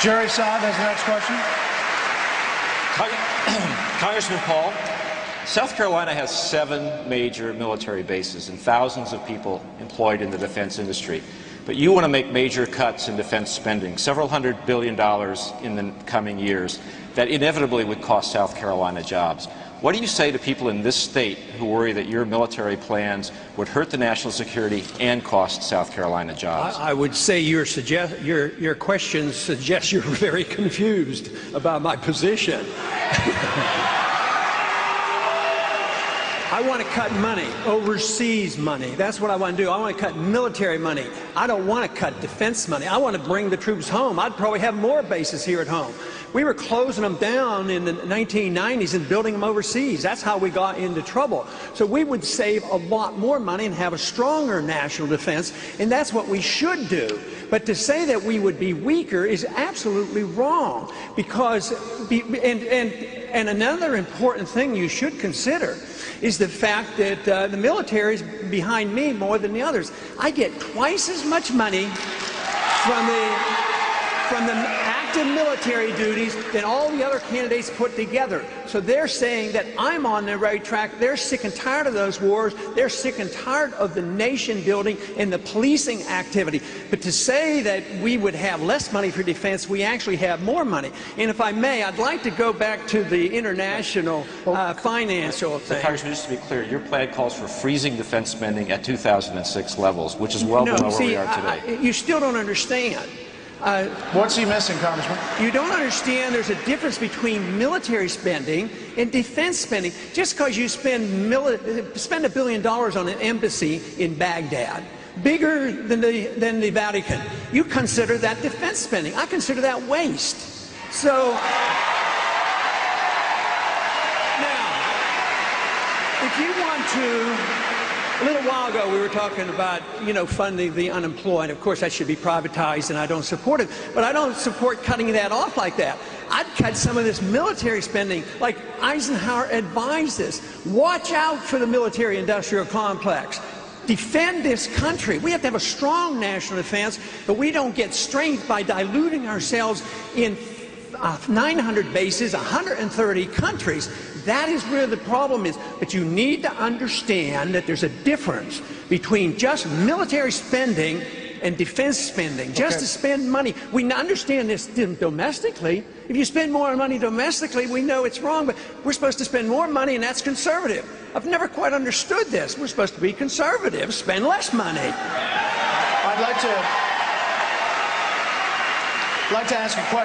Jerry Saab has the next question. Congressman Paul, South Carolina has 7 major military bases and thousands of people employed in the defense industry. But you want to make major cuts in defense spending, several $100 billion in the coming years, that inevitably would cost South Carolina jobs. What do you say to people in this state who worry that your military plans would hurt the national security and cost South Carolina jobs? I would say your question suggests you're very confused about my position. I want to cut money, overseas money. That's what I want to do. I want to cut military money. I don't want to cut defense money. I want to bring the troops home. I'd probably have more bases here at home. We were closing them down in the 1990s and building them overseas. That's how we got into trouble. So we would save a lot more money and have a stronger national defense, and that's what we should do. But to say that we would be weaker is absolutely wrong, because and another important thing you should consider is the fact that the military is behind me more than the others. I get twice as much money from the active military duties than all the other candidates put together. So they're saying that I'm on the right track. They're sick and tired of those wars. They're sick and tired of the nation building and the policing activity. But to say that we would have less money for defense, we actually have more money. And if I may, I'd like to go back to the international financial thing. Congressman, just to be clear, your plan calls for freezing defense spending at 2006 levels, which is well below where we are today. You still don't understand. What's he missing, Congressman? You don't understand there's a difference between military spending and defense spending. Just because you spend $1 billion on an embassy in Baghdad, bigger than the Vatican, you consider that defense spending. I consider that waste. So now, if you want to, a little while ago we were talking about, funding the unemployed. Of course that should be privatized, and I don't support it. But I don't support cutting that off like that. I'd cut some of this military spending, like Eisenhower advised us. Watch out for the military-industrial complex. Defend this country. We have to have a strong national defense, but we don't get strength by diluting ourselves in 900 bases, 130 countries. That is where the problem is. But you need to understand that there's a difference between just military spending and defense spending. Just to spend money. We understand this domestically. If you spend more money domestically, we know it's wrong, but we're supposed to spend more money, and that's conservative. I've never quite understood this. We're supposed to be conservative, spend less money. I'd like to ask a question.